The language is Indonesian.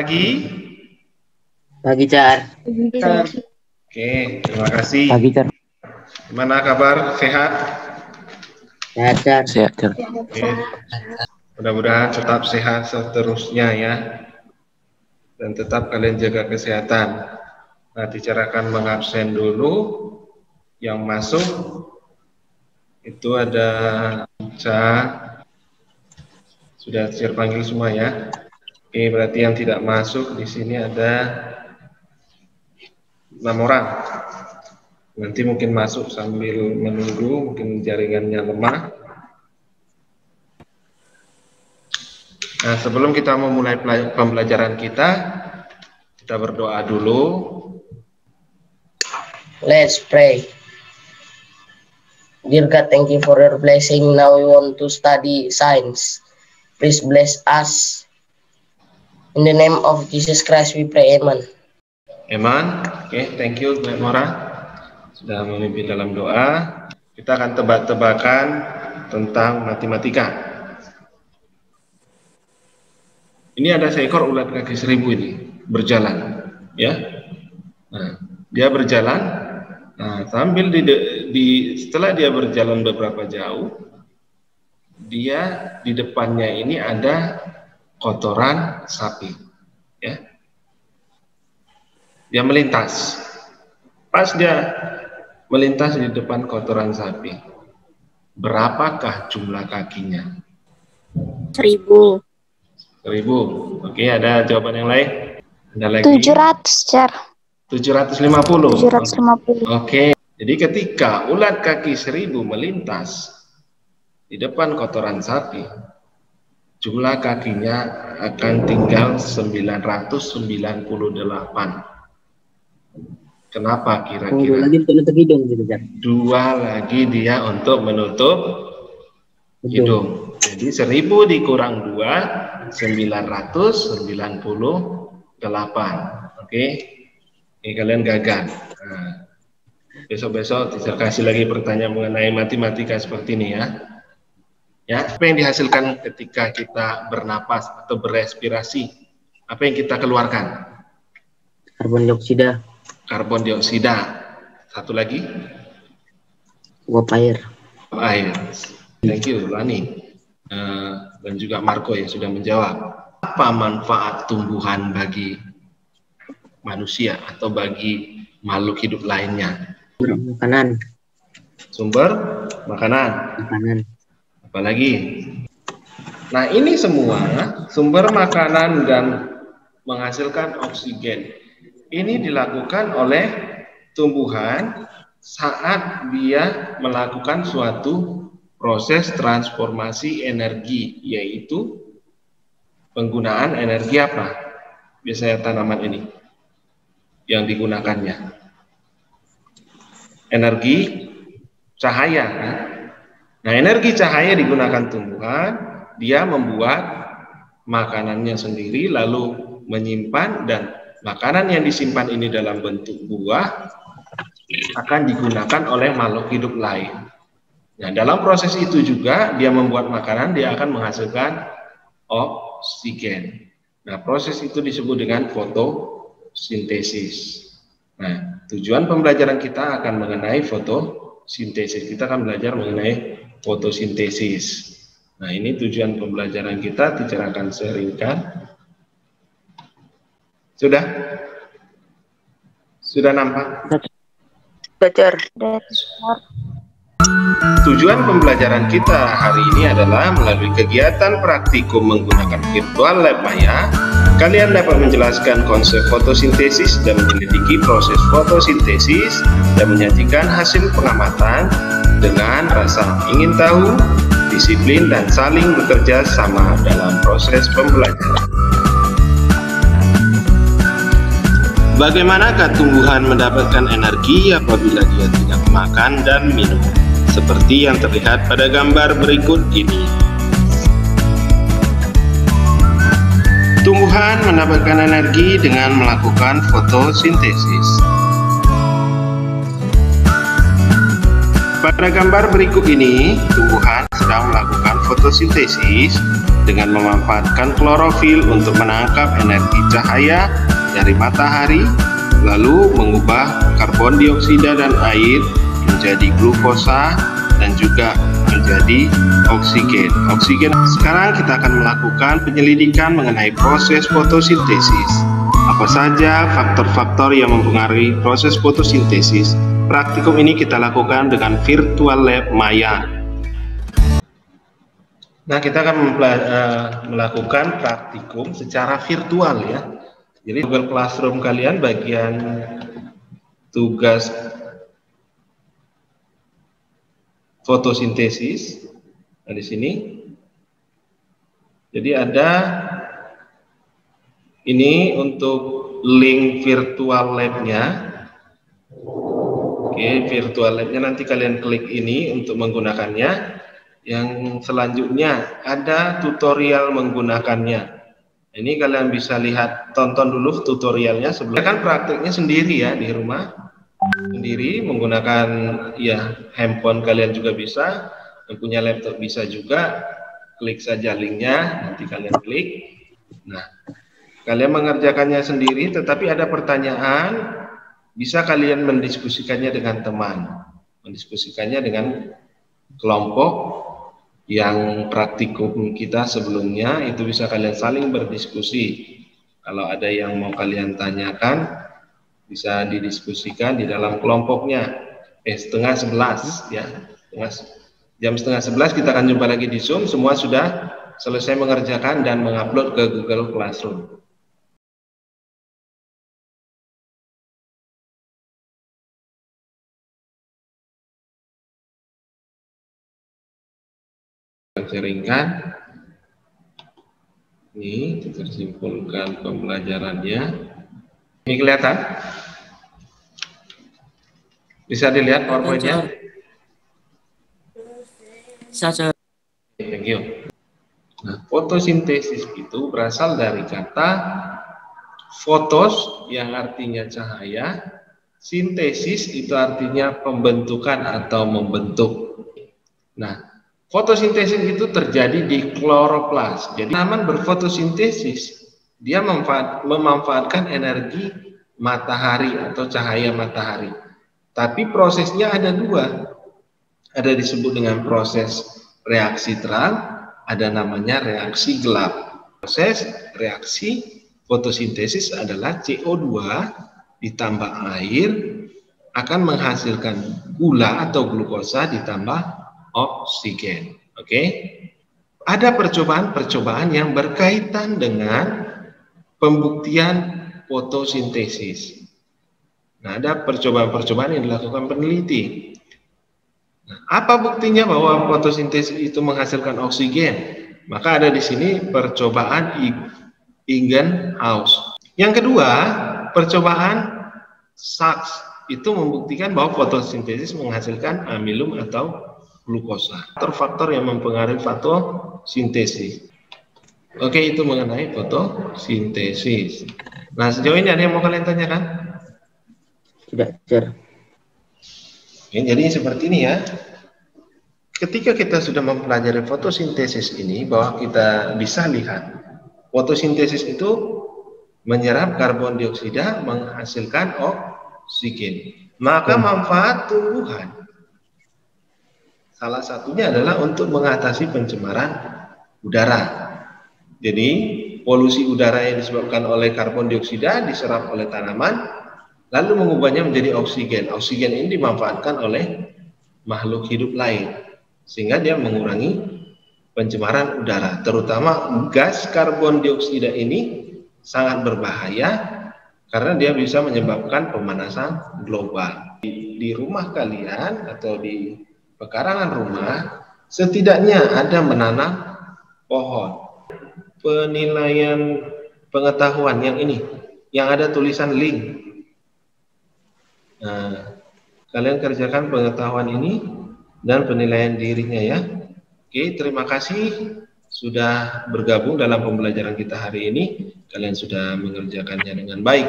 pagi. Pagi, Car. Oke, terima kasih. Pagi, Car. Gimana kabar? Sehat? Sehat, Car. Sehat, Car. Oke. Mudah-mudahan tetap sehat seterusnya ya. Dan tetap kalian jaga kesehatan. Nah, dicarakan mengabsen dulu. Yang masuk itu ada Ca. Sudah saya panggil semua ya. Oke, berarti yang tidak masuk di sini ada 6 orang. Nanti mungkin masuk sambil menunggu, mungkin jaringannya lemah. Nah, sebelum kita memulai pembelajaran kita berdoa dulu. Let's pray. Dear God, thank you for your blessing. Now we want to study science. Please bless us. In the name of Jesus Christ we pray, amen. Amen. Oke, thank you Bu Mora sudah memimpin dalam doa. Kita akan tebak-tebakan tentang matematika. Ini ada seekor ulat kaki 1000 ini berjalan, ya. Nah, dia berjalan. Nah, sambil setelah dia berjalan beberapa jauh, dia di depannya ini ada kotoran sapi, ya. Dia melintas. Pas dia melintas di depan kotoran sapi, berapakah jumlah kakinya? 1000. 1000. Oke, ada jawaban yang lain? Ada lagi? 700, Car. 750. 750. Oke. Jadi ketika ulat kaki 1000 melintas di depan kotoran sapi, jumlah kakinya akan tinggal 998. Kenapa kira-kira? 2 lagi untuk menutup hidung gitu, Car. 2 lagi dia untuk menutup hidung. Jadi 1000 dikurang 2, 998. Oke. Ini kalian gagal. Nah, besok-besok saya kasih lagi pertanyaan mengenai matematika seperti ini ya. Ya, apa yang dihasilkan ketika kita bernapas atau berrespirasi? Apa yang kita keluarkan? Karbon dioksida. Karbon dioksida. Satu lagi? Uap air. Air. Thank you, Lani. Dan juga Marco yang sudah menjawab. Apa manfaat tumbuhan bagi manusia atau bagi makhluk hidup lainnya? Makanan. Sumber makanan. Apalagi? Nah, ini semua sumber makanan dan menghasilkan oksigen. Ini dilakukan oleh tumbuhan saat dia melakukan suatu proses transformasi energi, yaitu penggunaan energi apa? Biasanya tanaman ini yang digunakannya energi cahaya. Nah, energi cahaya digunakan tumbuhan, dia membuat makanannya sendiri lalu menyimpan, dan makanan yang disimpan ini dalam bentuk buah akan digunakan oleh makhluk hidup lain. Nah, dalam proses itu juga dia membuat makanan, dia akan menghasilkan oksigen. Nah, proses itu disebut dengan fotosintesis. Nah, tujuan pembelajaran kita akan mengenai fotosintesis. Kita akan belajar mengenai fotosintesis. Nah, ini tujuan pembelajaran kita. Teacher akan sharingkan. Sudah? Sudah nampak? Belajar. Tujuan pembelajaran kita hari ini adalah melalui kegiatan praktikum menggunakan virtual lab Maya, kalian dapat menjelaskan konsep fotosintesis dan menyelidiki proses fotosintesis dan menyajikan hasil pengamatan dengan rasa ingin tahu, disiplin, dan saling bekerja sama dalam proses pembelajaran. Bagaimanakah tumbuhan mendapatkan energi apabila dia tidak makan dan minum? Seperti yang terlihat pada gambar berikut ini. Tumbuhan mendapatkan energi dengan melakukan fotosintesis. Pada gambar berikut ini, tumbuhan sedang melakukan fotosintesis dengan memanfaatkan klorofil untuk menangkap energi cahaya dari matahari, lalu mengubah karbon dioksida dan air menjadi glukosa dan juga menjadi oksigen. Sekarang kita akan melakukan penyelidikan mengenai proses fotosintesis. Apa saja faktor-faktor yang mempengaruhi proses fotosintesis? Praktikum ini kita lakukan dengan virtual lab Maya. Nah, kita akan melakukan praktikum secara virtual ya. Jadi Google Classroom kalian bagian tugas fotosintesis. Nah, di sini. Jadi ada ini untuk link virtual lab-nya. Oke, virtual lab-nya nanti kalian klik ini untuk menggunakannya. Yang selanjutnya ada tutorial menggunakannya. Ini kalian bisa lihat, tonton dulu tutorialnya sebelum kan prakteknya sendiri ya di rumah. Sendiri menggunakan ya handphone kalian juga bisa, yang punya laptop bisa juga. Klik saja linknya, nanti kalian klik. Nah, kalian mengerjakannya sendiri, tetapi ada pertanyaan, bisa kalian mendiskusikannya dengan teman, mendiskusikannya dengan kelompok yang praktikum kita sebelumnya, itu bisa kalian saling berdiskusi. Kalau ada yang mau kalian tanyakan, bisa didiskusikan di dalam kelompoknya. 10:30 ya, jam 10:30 kita akan jumpa lagi di Zoom. Semua sudah selesai mengerjakan dan mengupload ke Google Classroom. Sharingkan ini tersimpulkan pembelajarannya. Ini kelihatan? Bisa dilihat PowerPoint-nya? Thank you. Nah, fotosintesis itu berasal dari kata fotos yang artinya cahaya, sintesis itu artinya pembentukan atau membentuk. Nah, fotosintesis itu terjadi di kloroplas. Jadi tanaman berfotosintesis, dia memanfaatkan energi matahari atau cahaya matahari. Tapi prosesnya ada dua. Ada disebut dengan proses reaksi terang, ada namanya reaksi gelap. Proses reaksi fotosintesis adalah CO2 ditambah air akan menghasilkan gula atau glukosa ditambah oksigen. Oke. Ada percobaan-percobaan yang berkaitan dengan pembuktian fotosintesis. Nah, ada percobaan-percobaan yang dilakukan peneliti. Nah, apa buktinya bahwa fotosintesis itu menghasilkan oksigen? Maka ada di sini percobaan Ingenhousz. Yang kedua, percobaan Sachs itu membuktikan bahwa fotosintesis menghasilkan amilum atau glukosa. Faktor-faktor yang mempengaruhi fotosintesis. Oke, itu mengenai fotosintesis. Nah, sejauh ini ada yang mau kalian tanyakan? Tidak, Cer. Oke, jadi seperti ini ya. Ketika kita sudah mempelajari fotosintesis ini, bahwa kita bisa lihat fotosintesis itu menyerap karbon dioksida menghasilkan oksigen. Maka manfaat tumbuhan salah satunya adalah untuk mengatasi pencemaran udara. Jadi polusi udara yang disebabkan oleh karbon dioksida diserap oleh tanaman, lalu mengubahnya menjadi oksigen. Oksigen ini dimanfaatkan oleh makhluk hidup lain, sehingga dia mengurangi pencemaran udara. Terutama gas karbon dioksida ini sangat berbahaya karena dia bisa menyebabkan pemanasan global. Di rumah kalian atau di pekarangan rumah, setidaknya ada menanam pohon. Penilaian pengetahuan yang ini, yang ada tulisan link. Nah, kalian kerjakan pengetahuan ini dan penilaian dirinya ya. Oke, terima kasih sudah bergabung dalam pembelajaran kita hari ini. Kalian sudah mengerjakannya dengan baik.